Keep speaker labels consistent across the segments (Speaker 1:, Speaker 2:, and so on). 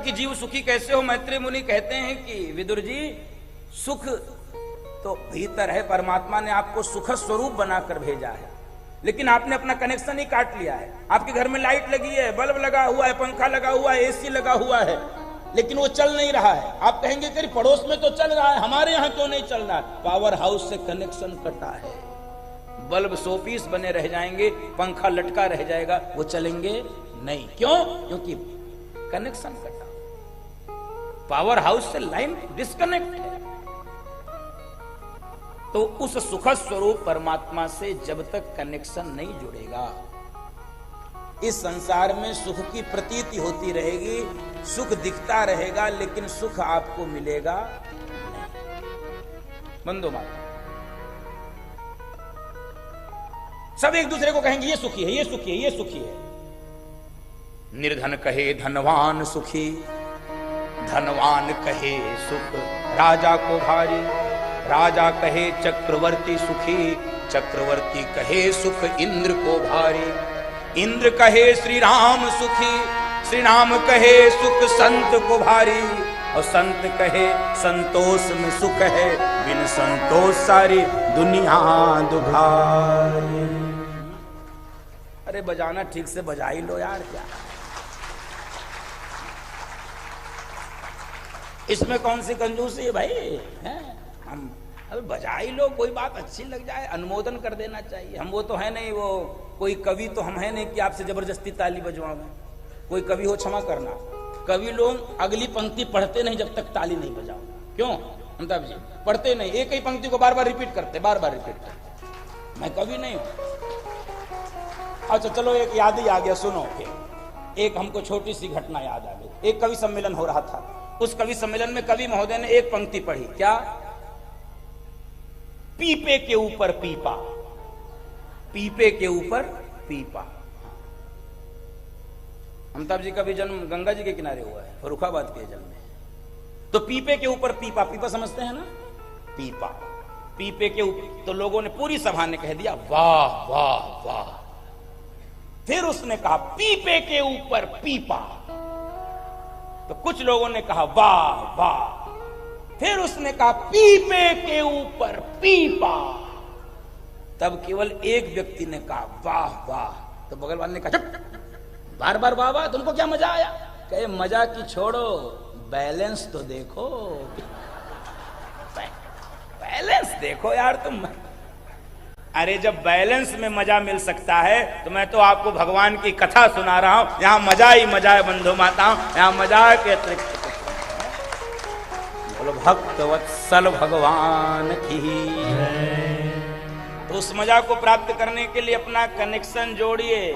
Speaker 1: कि जीव सुखी कैसे हो। मैत्री मुनि कहते हैं कि विदुर जी, सुख तो भीतर है, परमात्मा ने आपको सुख स्वरूप बनाकर भेजा है, लेकिन आपने अपना कनेक्शन ही काट लिया है। आपके घर में लाइट लगी है, बल्ब लगा हुआ है, पंखा लगा हुआ है, एसी लगा हुआ है, लेकिन वो चल नहीं रहा है। आप कहेंगे कि पड़ोस में तो चल रहा है, हमारे यहाँ क्यों नहीं चल रहा है? पावर हाउस से कनेक्शन कटा है। बल्ब 100 पीस बने रह जाएंगे, पंखा लटका रह जाएगा, वो चलेंगे नहीं। क्यों? क्योंकि कनेक्शन कटा, पावर हाउस से लाइन डिस्कनेक्ट है। तो उस सुख स्वरूप परमात्मा से जब तक कनेक्शन नहीं जुड़ेगा, इस संसार में सुख की प्रतीति होती रहेगी, सुख दिखता रहेगा, लेकिन सुख आपको मिलेगा नहीं। बंदो माता सब एक दूसरे को कहेंगे ये सुखी है, ये सुखी है, ये सुखी है। निर्धन कहे धनवान सुखी, धनवान कहे सुख राजा को भारी, राजा कहे चक्रवर्ती सुखी, चक्रवर्ती कहे सुख इंद्र को भारी, इंद्र कहे श्री राम सुखी, श्री राम कहे सुख संत को भारी, और संत कहे संतोष में सुख है, बिन संतोष सारी दुनिया दुखारी। अरे बजाना ठीक से बजा ही लो यार, क्या इसमें कौन सी कंजूसी है भाई? हैं? हम अभी बजा ही लो, कोई बात अच्छी लग जाए अनुमोदन कर देना चाहिए। हम वो तो है नहीं, वो कोई कवि तो हम है नहीं कि आपसे जबरदस्ती ताली बजवाएं। कोई कवि हो क्षमा करना, कवि लोग अगली पंक्ति पढ़ते नहीं जब तक ताली नहीं बजाओ। क्यों अमिताभ जी? पढ़ते नहीं, एक ही पंक्ति को बार बार रिपीट करते, बार बार रिपीट करते। मैं कवि नहीं हूं। अच्छा चलो, एक याद ही आ गया, सुनो। एक हमको छोटी सी घटना याद आ गई। एक कवि सम्मेलन हो रहा था, उस कवि सम्मेलन में कवि महोदय ने एक पंक्ति पढ़ी। क्या? पीपे के ऊपर पीपा, पीपे के ऊपर पीपा। अमिताभ जी का भी जन्म गंगा जी के किनारे हुआ है, फर्रुखाबाद के जन्म में। तो पीपे के ऊपर पीपा, पीपा समझते हैं ना? पीपा, पीपे के ऊपर। तो लोगों ने, पूरी सभा ने कह दिया वाह वाह वाह। फिर उसने कहा पीपे के ऊपर पीपा, तो कुछ लोगों ने कहा वाह वाह। फिर उसने कहा पीपे के ऊपर पीपा, तब केवल एक व्यक्ति ने कहा वाह वाह। तो बगल वाले ने कहा चुप, बार बार वाह वाह, तुमको क्या मजा आया? कहे मजा की छोड़ो, बैलेंस तो देखो, बैलेंस देखो यार तुम। अरे जब बैलेंस में मजा मिल सकता है तो मैं तो आपको भगवान की कथा सुना रहा हूं। यहां मजा ही मजा है बंधु माताओं, यहां मजा के अतिरिक्त। बोलो भक्तवत्सल भगवान की। तो उस मजा को प्राप्त करने के लिए अपना कनेक्शन जोड़िए,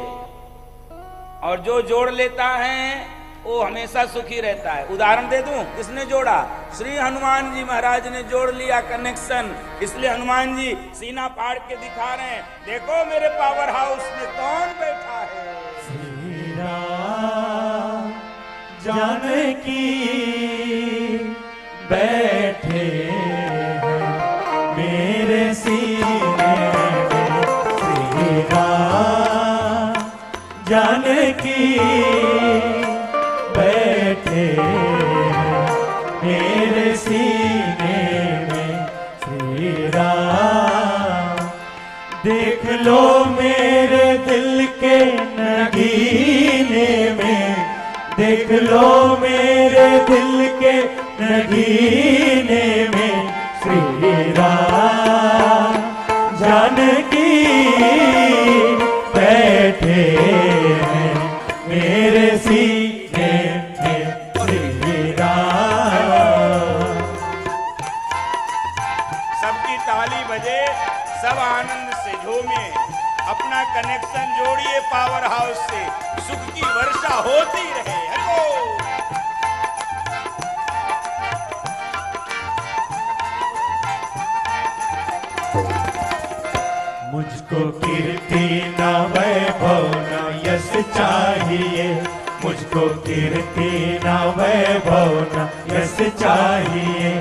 Speaker 1: और जो जोड़ लेता है वो हमेशा सुखी रहता है। उदाहरण दे दूं, किसने जोड़ा? श्री हनुमान जी महाराज ने जोड़ लिया कनेक्शन। इसलिए हनुमान जी सीना फाड़ के दिखा रहे हैं, देखो मेरे पावर हाउस में कौन बैठा है।
Speaker 2: श्री राम जानकी बैठे हैं मेरे सीने में, श्री राम जानकी बैठे मेरे सीने में, श्री राम देख लो मेरे दिल के नगीने में, देख लो मेरे दिल के नगीने में, श्री राम जानकी बैठे हैं मेरे सीने में, श्री राम।
Speaker 1: सबकी ताली बजे, सब आनंद से झूमे, अपना कनेक्शन जोड़िए पावर हाउस से, सुख की वर्षा होती रहे। हलो
Speaker 2: मुझको कीर्ति न वैभव न यश चाहिए, मुझको कीर्ति न वैभव न यश चाहिए,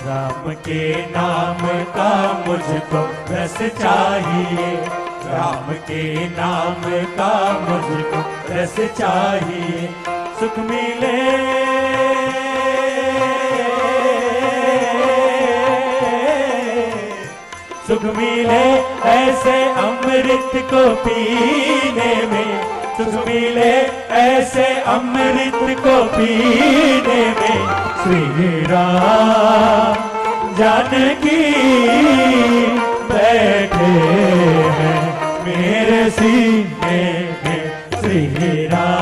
Speaker 2: राम के नाम का मुझको रस चाहिए, राम के नाम का मुझको रस चाहिए। सुख मिले सुख मिले ऐसे अमृत को पीने में, सुख मिले ऐसे अमृत को पीने में। श्री राम जानकी बैठे हैं मेरे सीने में। श्री राम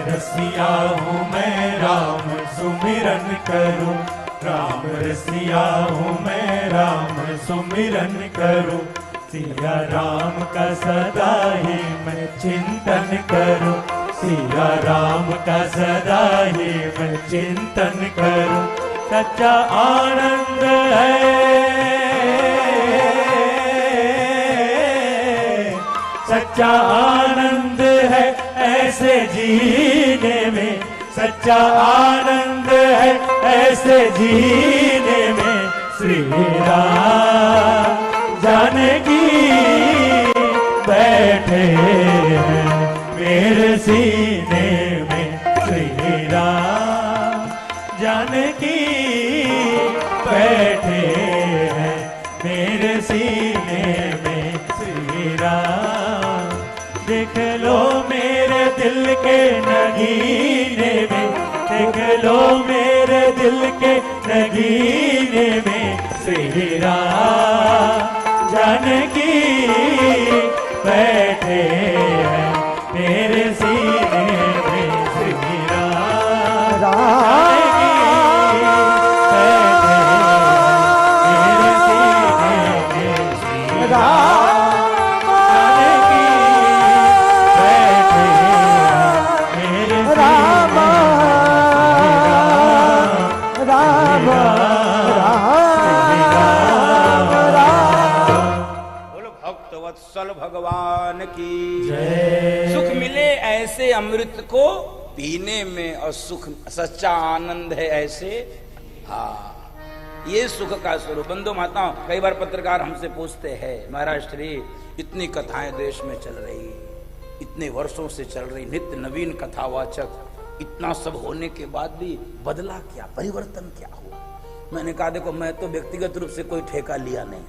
Speaker 2: रसिया हूँ मैं राम सुमिरन करूँ, राम रसिया हूँ मैं राम सुमिरन करूँ। सिया राम का सदा ही मैं चिंतन करूँ, सिया राम का सदा ही मैं चिंतन करूँ। सच्चा आनंद है, सच्चा आनंद है ऐसे जीने में, सच्चा आनंद है ऐसे जीने में। श्री राम जानकी बैठे हैं मेरे सीने में। श्री राम जानकी बैठे हैं मेरे सीने में। श्री राम देख लो मेरे दिल के नगीने में, देख लो मेरे दिल के नगीने में। श्री राम जानकी बैठे हैं मेरे सीने में। श्री राम जानकी बैठे हैं मेरे सीने में। श्री राम
Speaker 1: वत्सल भगवान की
Speaker 2: जय।
Speaker 1: सुख मिले ऐसे अमृत को पीने में, और सुख सच्चा आनंद है ऐसे। हाँ, ये सुख का स्वरूप। बंधु माताओं, कई बार पत्रकार हमसे पूछते हैं, महाराज श्री इतनी कथाएं देश में चल रही, इतने वर्षों से चल रही, नित्य नवीन कथावाचक, इतना सब होने के बाद भी बदला क्या, परिवर्तन क्या हुआ? मैंने कहा देखो, मैं तो व्यक्तिगत रूप से कोई ठेका लिया नहीं,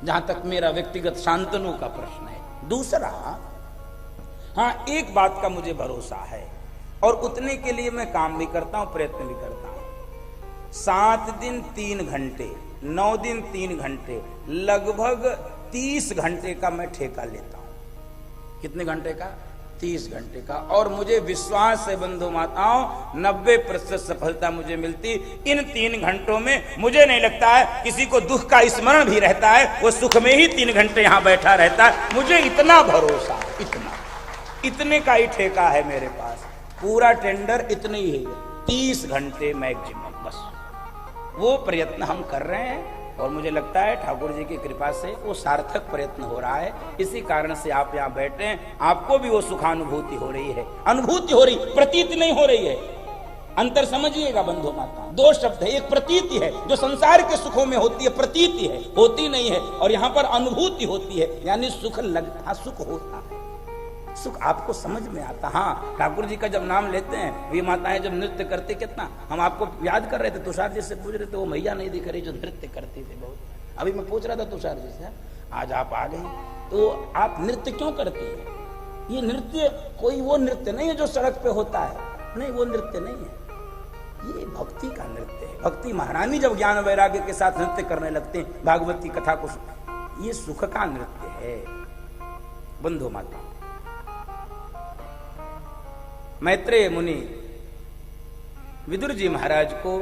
Speaker 1: जहां तक मेरा व्यक्तिगत शांतनु का प्रश्न है। दूसरा, हाँ, एक बात का मुझे भरोसा है और उतने के लिए मैं काम भी करता हूं, प्रयत्न भी करता हूं। 7 दिन 3 घंटे, 9 दिन 3 घंटे, लगभग 30 घंटे का मैं ठेका लेता हूं। कितने घंटे का? 30 घंटे का। और मुझे विश्वास है बंधु माताओं, 90% सफलता मुझे मिलती। इन 3 घंटों में मुझे नहीं लगता है किसी को दुख का स्मरण भी रहता है, वो सुख में ही 3 घंटे यहां बैठा रहता है। मुझे इतना भरोसा है, इतने का ही ठेका है मेरे पास। पूरा टेंडर इतने ही है, 30 घंटे मैक्सिमम, बस वो प्रयत्न हम कर रहे हैं। और मुझे लगता है ठाकुर जी की कृपा से वो सार्थक प्रयत्न हो रहा है। इसी कारण से आप यहाँ बैठे हैं, आपको भी वो सुखानुभूति हो रही है, अनुभूति हो रही, प्रतीति नहीं हो रही है। अंतर समझिएगा बंधु माता, 2 शब्द है, एक प्रतीति है जो संसार के सुखों में होती है, प्रतीति है, होती नहीं है, और यहाँ पर अनुभूति होती है, यानी सुख लगता, सुख होता है, सुख आपको समझ में आता। हाँ, ठाकुर जी का जब नाम लेते हैं, वे माताएं जब नृत्य करते, कितना हम आपको याद कर रहे थे, तुषार जी से पूछ रहे थे, वो मैया नहीं दिख रही जो नृत्य करती थी बहुत। अभी मैं पूछ रहा था तुषार जी से, आज आप आ गई, तो आप नृत्य क्यों करती हैं? ये नृत्य कोई वो नृत्य नहीं है जो सड़क पे होता है, नहीं, वो नृत्य नहीं है, ये भक्ति का नृत्य है। भक्ति महारानी जब ज्ञान वैराग्य के साथ नृत्य करने लगते हैं, भागवत की कथा को, ये सुख का नृत्य है बंधु माता। मैत्रेय मुनि विदुर जी महाराज को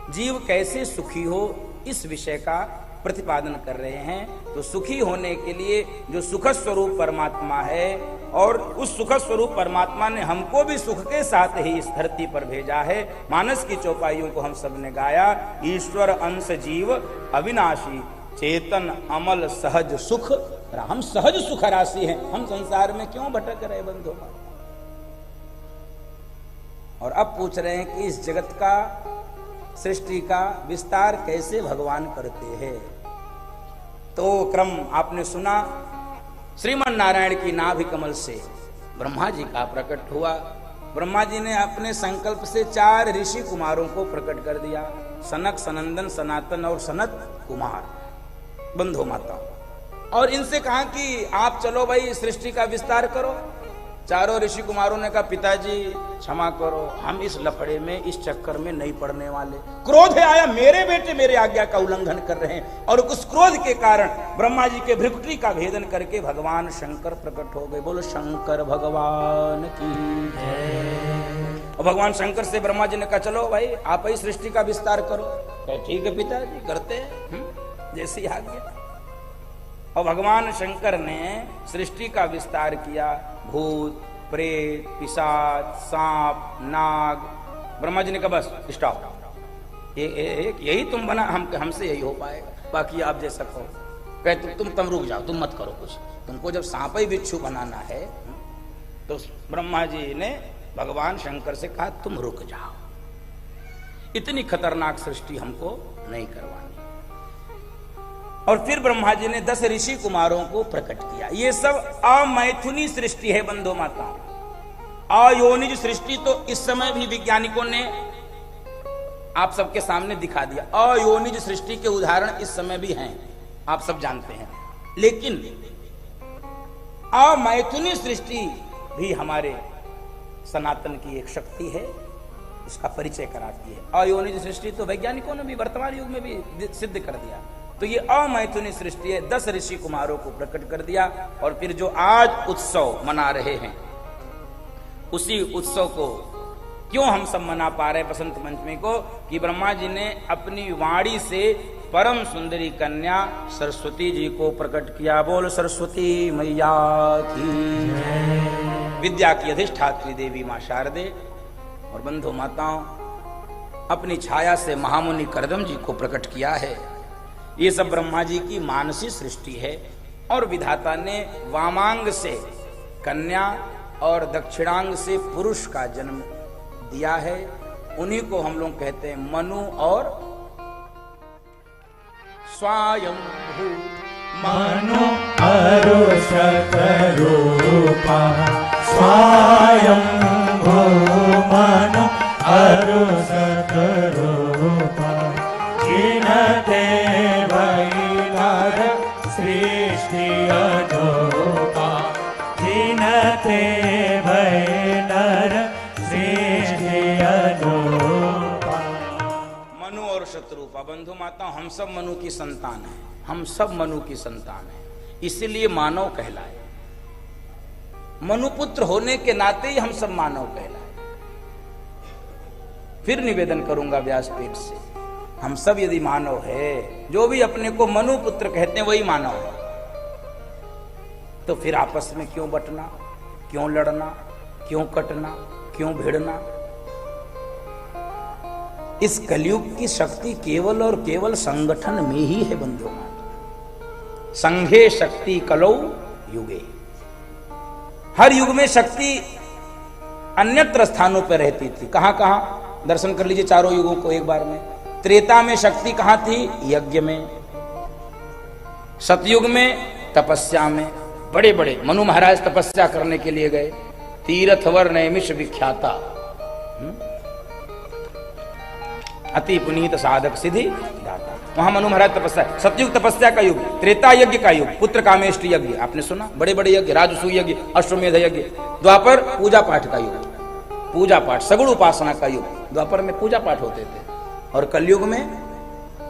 Speaker 1: जीव कैसे सुखी हो इस विषय का प्रतिपादन कर रहे हैं। तो सुखी होने के लिए जो सुख स्वरूप परमात्मा है, और उस सुख स्वरूप परमात्मा ने हमको भी सुख के साथ ही इस धरती पर भेजा है। मानस की चौपाइयों को हम सब ने गाया, ईश्वर अंश जीव अविनाशी, चेतन अमल सहज सुख, हम सहज सुख राशि हैं, हम संसार में क्यों भटक रहे बंधु। और अब पूछ रहे हैं कि इस जगत का, सृष्टि का विस्तार कैसे भगवान करते हैं। तो क्रम आपने सुना, श्रीमन नारायण की नाभि कमल से ब्रह्मा जी का प्रकट हुआ। ब्रह्मा जी ने अपने संकल्प से 4 ऋषि कुमारों को प्रकट कर दिया, सनक, सनंदन, सनातन और सनत कुमार, बंधु माता। और इनसे कहा कि आप चलो भाई सृष्टि का विस्तार करो। चारों ऋषि कुमारों ने कहा पिताजी क्षमा करो, हम इस लफड़े में, इस चक्कर में नहीं पड़ने वाले। क्रोध आया, मेरे बेटे मेरे आज्ञा का उल्लंघन कर रहे हैं। और उस क्रोध के कारण ब्रह्मा जी के भ्रुकुटी का भेदन करके भगवान शंकर प्रकट हो गए। बोलो शंकर भगवान की जय। और भगवान शंकर से ब्रह्मा जी ने कहा चलो भाई आप ही सृष्टि का विस्तार करो। ठीक है पिताजी, करते हैं जैसी आज्ञा। और भगवान शंकर ने सृष्टि का विस्तार किया। भूत, प्रेत, पिशाच, सांप, नाग। ब्रह्मा जी ने कहा बस स्टॉप, यही तुम बना, हमसे यही हो पाएगा, बाकी आप जैसा कहो। कहते तुम रुक जाओ, तुम मत करो कुछ, तुमको जब सांप ही बिच्छू बनाना है। तो ब्रह्मा जी ने भगवान शंकर से कहा तुम रुक जाओ, इतनी खतरनाक सृष्टि हमको नहीं करवानी। और फिर ब्रह्मा जी ने 10 ऋषि कुमारों को प्रकट किया। ये सब अमैथुनी सृष्टि है बंधु माताओं। अयोनिज सृष्टि तो इस समय भी वैज्ञानिकों ने आप सबके सामने दिखा दिया। अयोनिज सृष्टि के उदाहरण इस समय भी हैं, आप सब जानते हैं। लेकिन अमैथुनी सृष्टि भी हमारे सनातन की एक शक्ति है, इसका परिचय कराती है। अयोनिज सृष्टि तो वैज्ञानिकों ने भी वर्तमान युग में भी सिद्ध कर दिया। तो ये अमैथुनी सृष्टि है, 10 ऋषि कुमारों को प्रकट कर दिया। और फिर जो आज उत्सव मना रहे हैं, उसी उत्सव को क्यों हम सब मना पा रहे हैं बसंत पंचमी को, कि ब्रह्मा जी ने अपनी वाणी से परम सुंदरी कन्या सरस्वती जी को प्रकट किया। बोल सरस्वती मैया की। विद्या की अधिष्ठात्री देवी मां शारदे। और बंधु माताओं, अपनी छाया से महामुनि करदम जी को प्रकट किया है। ये सब ब्रह्मा जी की मानसी सृष्टि है। और विधाता ने वामांग से कन्या और दक्षिणांग से पुरुष का जन्म दिया है। उन्हीं को हम लोग कहते हैं मनु और स्वयंभू।
Speaker 2: मनु अरु शतरूपा स्वयंभू, मनु अरु शतरूपा, जिनते सृष्टि अनूपा, जिनते नर सृष्टि अनूपा।
Speaker 1: मनु और शत्रुपा। बंधु माता, हम सब मनु की संतान हैं, हम सब मनु की संतान हैं, इसीलिए मानव कहलाए। मनुपुत्र होने के नाते ही हम सब मानव कहलाए। फिर निवेदन करूंगा व्यासपीठ से, हम सब यदि मानव है, जो भी अपने को मनु पुत्र कहते हैं वही मानव है, तो फिर आपस में क्यों बटना, क्यों लड़ना, क्यों कटना, क्यों भिड़ना। इस कलयुग की शक्ति केवल और केवल संगठन में ही है बंधु। संघे शक्ति कलौ युगे। हर युग में शक्ति अन्यत्र स्थानों पर रहती थी। कहां कहां दर्शन कर लीजिए चारों युगों को एक बार में। त्रेता में शक्ति कहां थी? यज्ञ में। सतयुग में तपस्या में, बड़े बड़े मनु महाराज तपस्या करने के लिए गए। तीर्थवर नैमिष विख्याता, अति पुनीत साधक सिद्धि दाता, वहां मनु महाराज तपस्या। सतयुग तपस्या का युग, त्रेता यज्ञ का युग, पुत्र कामेष्टि यज्ञ आपने सुना, बड़े बड़े यज्ञ, राजसूय यज्ञ, अश्वमेध यज्ञ। द्वापर पूजा पाठ का युग, पूजा पाठ सगुण उपासना का युग। द्वापर में पूजा पाठ होते थे। और कलयुग में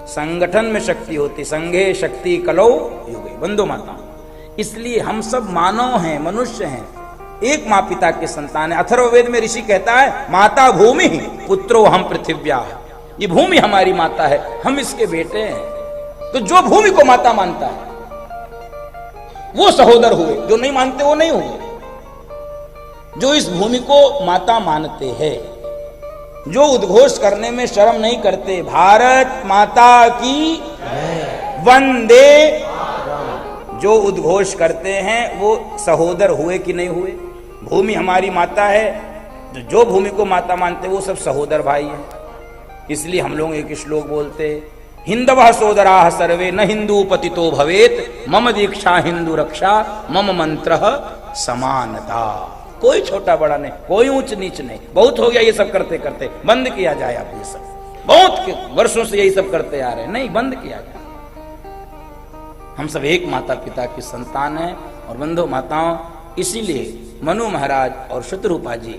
Speaker 1: संगठन में शक्ति होती। संघे शक्ति कलौ युगे। बंधु माता, इसलिए हम सब मानव हैं, मनुष्य हैं, एक माँ पिता के संतान है। अथर्ववेद में ऋषि कहता है माता भूमि पुत्रो हम पृथिव्या। ये भूमि हमारी माता है, हम इसके बेटे हैं। तो जो भूमि को माता मानता है वो सहोदर हुए, जो नहीं मानते वो नहीं हुए। जो इस भूमि को माता मानते हैं, जो उद्घोष करने में शर्म नहीं करते, भारत माता की वंदे, जो उद्घोष करते हैं वो सहोदर हुए कि नहीं हुए? भूमि हमारी माता है, जो भूमि को माता मानते वो सब सहोदर भाई हैं। इसलिए हम लोग एक श्लोक बोलते, हिंदवः सोदराः सर्वे न हिंदू पतितो भवेत, मम दीक्षा हिंदू रक्षा, मम मंत्र समानता। कोई छोटा बड़ा नहीं, कोई ऊंच नीच नहीं। बहुत हो गया ये सब करते करते, बंद किया जाए। आप ये सब बहुत वर्षों से यही सब करते आ रहे हैं, नहीं बंद किया जाए। हम सब एक माता पिता की संतान हैं। और बंधु माताओं, इसीलिए मनु महाराज और शतरूपा जी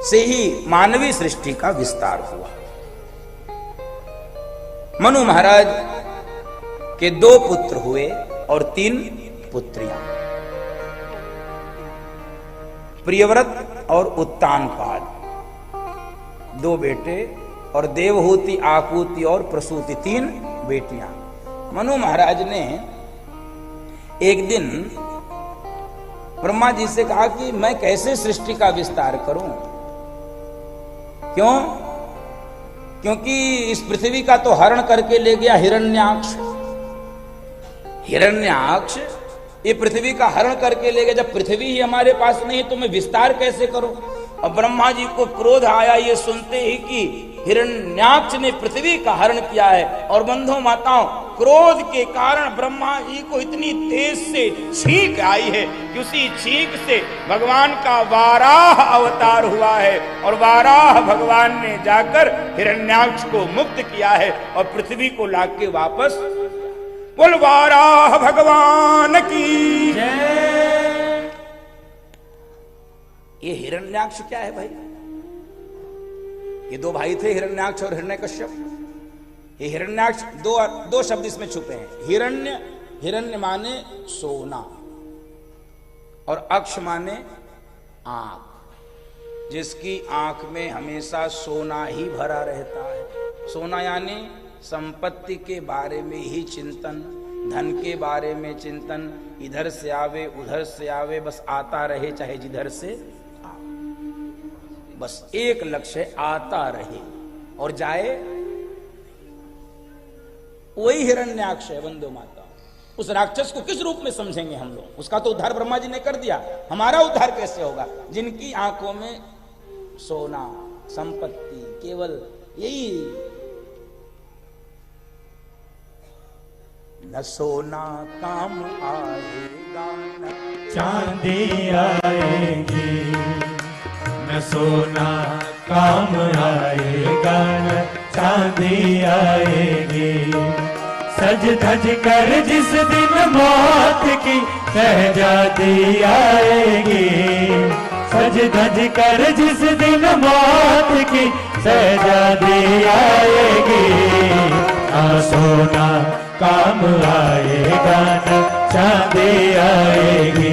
Speaker 1: से ही मानवीय सृष्टि का विस्तार हुआ। मनु महाराज के 2 पुत्र हुए और 3 पुत्रियां, प्रियव्रत और उत्तानपाद 2 बेटे, और देवहूति, आकुति और प्रसूति 3 बेटियां। मनु महाराज ने एक दिन ब्रह्मा जी से कहा कि मैं कैसे सृष्टि का विस्तार करूं? क्यों? क्योंकि इस पृथ्वी का तो हरण करके ले गया हिरण्याक्ष। हिरण्याक्ष ये पृथ्वी का हरण करके ले गया। जब पृथ्वी ही हमारे पास नहीं तो मैं विस्तार कैसे करूं? और ब्रह्मा जी को क्रोध आया ये सुनते ही कि हिरण्याक्ष ने पृथ्वी का हरण किया है। और बंधु माताओं, क्रोध के कारण ब्रह्मा जी को इतनी तेज से छींक आई है कि उसी छींक से भगवान का वाराह अवतार हुआ है। और वाराह भगवान ने जाकर हिरण्याक्ष को मुक्त किया है और पृथ्वी को लाके वापस। बोल वाराह भगवान की जय। ये हिरण्याक्ष क्या है भाई? ये 2 भाई थे, हिरण्याक्ष और हिरण्यकश्यप। ये हिरण्याक्ष दो शब्द इसमें छुपे हैं। हिरण्य माने सोना और अक्ष माने आंख। जिसकी आंख में हमेशा सोना ही भरा रहता है। सोना यानी संपत्ति के बारे में ही चिंतन, धन के बारे में चिंतन, इधर से आवे उधर से आवे, बस आता रहे चाहे जिधर से आवे। बस एक लक्ष्य, आता रहे और जाए। वही हिरण्याक्ष है बंधु माता। उस राक्षस को किस रूप में समझेंगे हम लोग? उसका तो उद्धार ब्रह्मा जी ने कर दिया, हमारा उद्धार कैसे होगा? जिनकी आंखों में सोना, संपत्ति, केवल यही। न सोना काम आएगा न
Speaker 2: चांदी आएगी, न सोना काम आएगा न चांदी आएगी। सज धज कर जिस दिन मौत की शहजादी आएगी, सज धज कर जिस दिन मौत की शहजादी आएगी। न सोना काम आएगा न चांदी आएगी,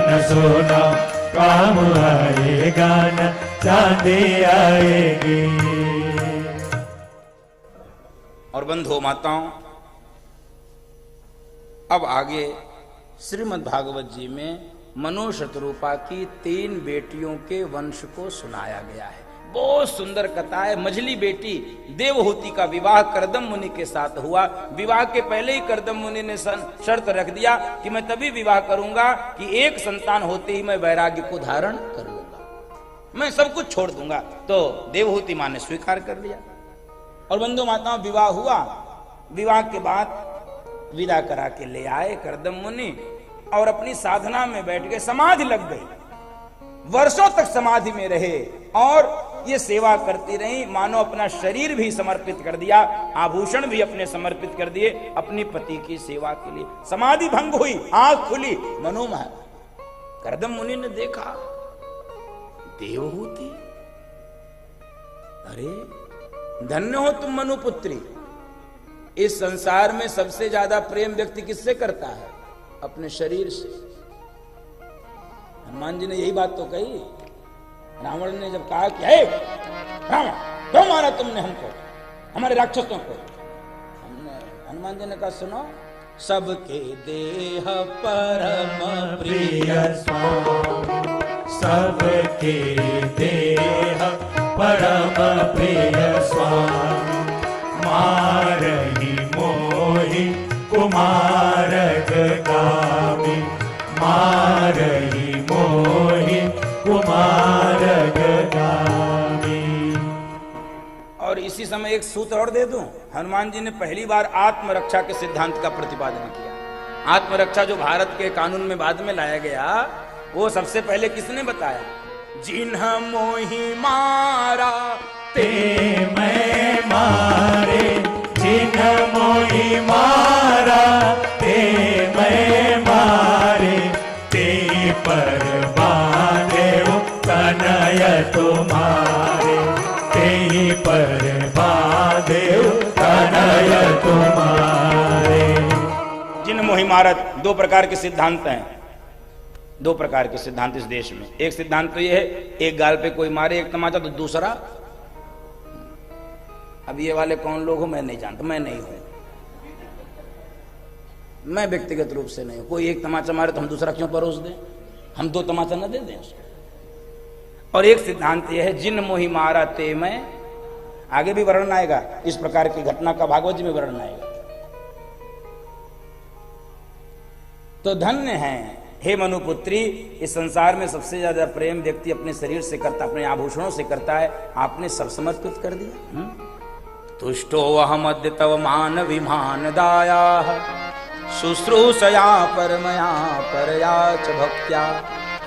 Speaker 2: न सोना काम आएगा न चांदी आएगी।
Speaker 1: और बंधु माताओं, अब आगे श्रीमद् भागवत जी में मनु शतरूपा की 3 बेटियों के वंश को सुनाया गया है। बहुत सुंदर कथा है। मझली बेटी देवहूति का विवाह करदम मुनि के साथ हुआ। विवाह के पहले ही करदम मुनि ने शर्त रख दिया कि मैं तभी विवाह करूंगा कि एक संतान होते ही मैं वैराग्य को धारण कर लूंगा, मैं सब कुछ छोड़ दूंगा। तो देवहूति मां ने स्वीकार कर लिया। और बंधु माताओं, विवाह हुआ। विवाह के बाद विदा करा के ले आए करदम मुनि और अपनी साधना में बैठ गए। समाधि लग गई, वर्षों तक समाधि में रहे और ये सेवा करती रही। मानो अपना शरीर भी समर्पित कर दिया, आभूषण भी अपने समर्पित कर दिए अपनी पति की सेवा के लिए। समाधि भंग हुई, आंख खुली। मनोमहल करदम मुनि ने देखा, देवहूति, अरे धन्य हो तुम मनुपुत्री। इस संसार में सबसे ज्यादा प्रेम व्यक्ति किससे करता है? अपने शरीर से। हनुमान जी ने यही बात तो कही। रावण ने जब कहा कि हे रावण, क्यों मारा तुमने हमको, हमारे राक्षसों को? हनुमान जी ने कहा, सुनो, सबके देह परम प्रिय स्वामी,
Speaker 2: सबके देह परम प्रिय स्वामी, मारहि कुमारग गामी, मारही मोहि कुमारग गामी।
Speaker 1: और इसी समय एक सूत्र और दे दूं, हनुमान जी ने पहली बार आत्मरक्षा के सिद्धांत का प्रतिपादन किया। आत्मरक्षा जो भारत के कानून में बाद में लाया गया, वो सबसे पहले किसने बताया? जिन्ह मोहि मारा
Speaker 2: ते मैं मारे, जिन्ह मोहि मारा ते मैं मारे, ते पर बांधे कनय तुम्हारे, ते पर बांधे कनय तुम्हारे।
Speaker 1: जिन्ह मोहि मारत, दो प्रकार के सिद्धांत हैं, दो प्रकार के सिद्धांत इस देश में। एक सिद्धांत तो ये है, एक गाल पे कोई मारे एक तमाचा, तो दूसरा, अब ये वाले कौन लोग हो मैं नहीं जानता, मैं नहीं हूं, मैं व्यक्तिगत रूप से नहीं हूं। कोई एक तमाचा मारे तो हम दूसरा क्यों परोस दें? हम दो तमाचा न दे दें उसको। और एक सिद्धांत यह है, जिन मोहि मारा ते मैं, आगे भी वर्णन आएगा इस प्रकार की घटना का, भागवत जी में वर्णन आएगा। तो धन्य है हे मनुपुत्री, इस संसार में सबसे ज्यादा प्रेम व्यक्ति अपने शरीर से करता, अपने आभूषणों से करता है। आपने सब समर्पित कर दिया। तुष्टो अहमद्य तव मान विमान दाया, शुश्रूषया परमया परया च भक्त्या,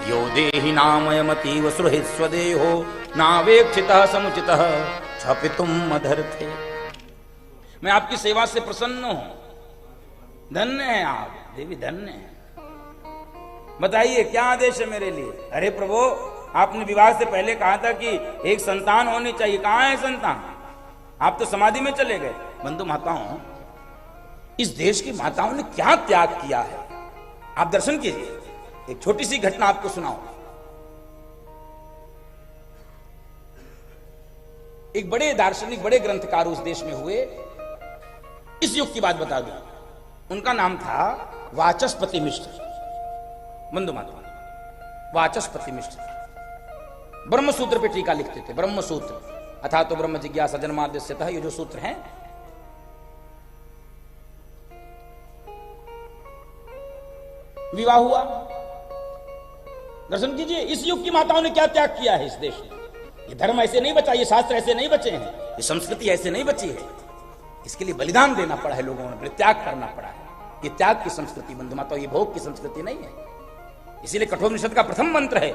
Speaker 1: यो देहि नामयमतीव सुहृत् स्वदेहो, नावेक्षितः समुचितः क्षपितुम मदर्थे। मैं आपकी सेवा से प्रसन्न हूं, धन्य है आप देवी, धन्य है। बताइए क्या आदेश है मेरे लिए? अरे प्रभु, आपने विवाह से पहले कहा था कि एक संतान होनी चाहिए, कहां है संतान? आप तो समाधि में चले गए। बंधु माताओं, इस देश की माताओं ने क्या त्याग किया है, आप दर्शन कीजिए। एक छोटी सी घटना आपको सुनाओ। एक बड़े दार्शनिक, बड़े ग्रंथकार उस देश में हुए, इस युग की बात बता दूं। उनका नाम था वाचस्पति मिश्र। बंधु माता, वाचस्पति मिश्र ब्रह्मसूत्र पे टीका लिखते थे। ब्रह्मसूत्र अथा तो ब्रह्म जिज्ञासा जन्माद्यस्यतः, ये जो सूत्र हैं, विवाह हुआ, दर्शन कीजिए। इस युग की माताओं ने क्या त्याग किया है इस देश में। ये धर्म ऐसे नहीं बचा, ये शास्त्र ऐसे नहीं बचे हैं, ये संस्कृति ऐसे नहीं बची है। इसके लिए बलिदान देना पड़ा है लोगों ने, त्याग करना पड़ा है। ये त्याग की संस्कृति बंधु माताओं, ये भोग की संस्कृति नहीं है। इसीलिए कठोपनिषद का प्रथम मंत्र है,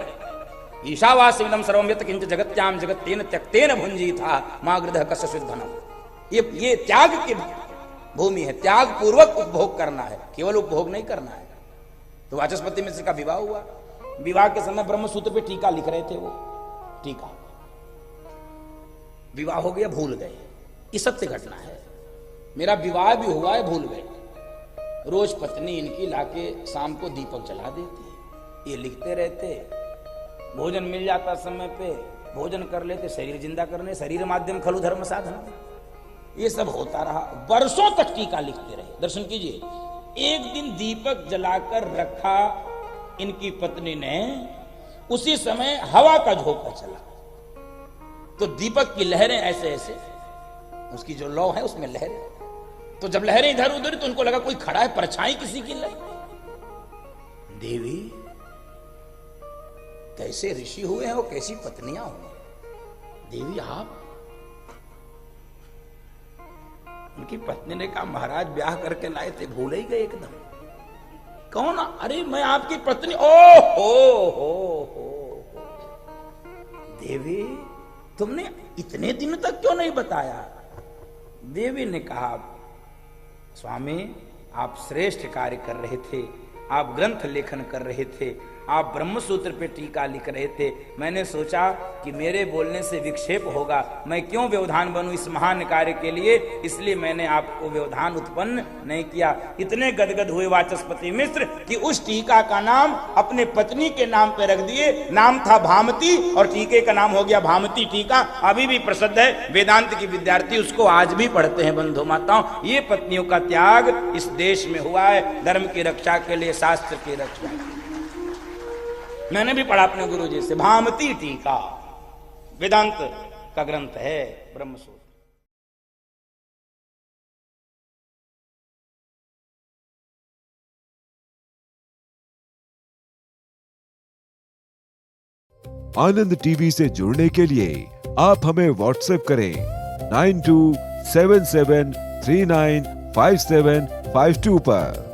Speaker 1: ईशावास्यमिदं सर्वं यत् किंच जगत्याम जगत्तेन त्यक्तेन भुंजीथा मा गृधः कस्य धनम। ये त्याग की भूमि है, त्याग पूर्वक उपभोग करना है, केवल उपभोग नहीं करना है। तो वाचस्पति मिश्र का विवाह हुआ। विवाह के समय ब्रह्मसूत्र पे टीका लिख रहे थे वो, टीका। विवाह हो गया, भूल गए। ये सत्य घटना है। मेरा विवाह भी हुआ है, भूल गए। रोज पत्नी इनकी लाके शाम को दीपक जला देती है, ये लिखते रहते। भोजन मिल जाता समय पे, भोजन कर लेते। शरीर जिंदा करने शरीर माध्यम खलु धर्म साधन, ये सब होता रहा। वर्षों तक टीका लिखते रहे। दर्शन कीजिए, एक दिन दीपक जलाकर रखा इनकी पत्नी ने, उसी समय हवा का झोंका चला, तो दीपक की लहरें ऐसे ऐसे, उसकी जो लौ है उसमें लहरें, तो जब लहरें इधर उधर, तो उनको लगा कोई खड़ा है, परछाई किसी की लगी। देवी, कैसे ऋषि हुए हैं और कैसी पत्नियां हुई। देवी आप, उनकी पत्नी ने कहा महाराज ब्याह करके लाए थे, भूल ही गए एकदम। कौन? अरे मैं आपकी पत्नी। ओ हो। देवी तुमने इतने दिन तक क्यों नहीं बताया? देवी ने कहा स्वामी आप श्रेष्ठ कार्य कर रहे थे, आप ग्रंथ लेखन कर रहे थे, आप ब्रह्मसूत्र पे टीका लिख रहे थे। मैंने सोचा कि मेरे बोलने से विक्षेप होगा, मैं क्यों व्यवधान बनूं इस महान कार्य के लिए, इसलिए मैंने आपको व्यवधान उत्पन्न नहीं किया। इतने गदगद हुए वाचस्पति मिश्र कि उस टीका का नाम अपने पत्नी के नाम पे रख दिए। नाम था भामती और टीके का नाम हो गया भामती टीका। अभी भी प्रसिद्ध है, वेदांत की विद्यार्थी उसको आज भी पढ़ते हैं। बंधु माताओं, ये पत्नियों का त्याग इस देश में हुआ है, धर्म की रक्षा के लिए, शास्त्र की रक्षा। मैंने भी पढ़ा अपने गुरुजी से, भामती टीका वेदांत का ग्रंथ है, ब्रह्मसूत्र।
Speaker 3: आनंद टीवी से जुड़ने के लिए आप हमें व्हाट्सएप करें 9277395752 पर।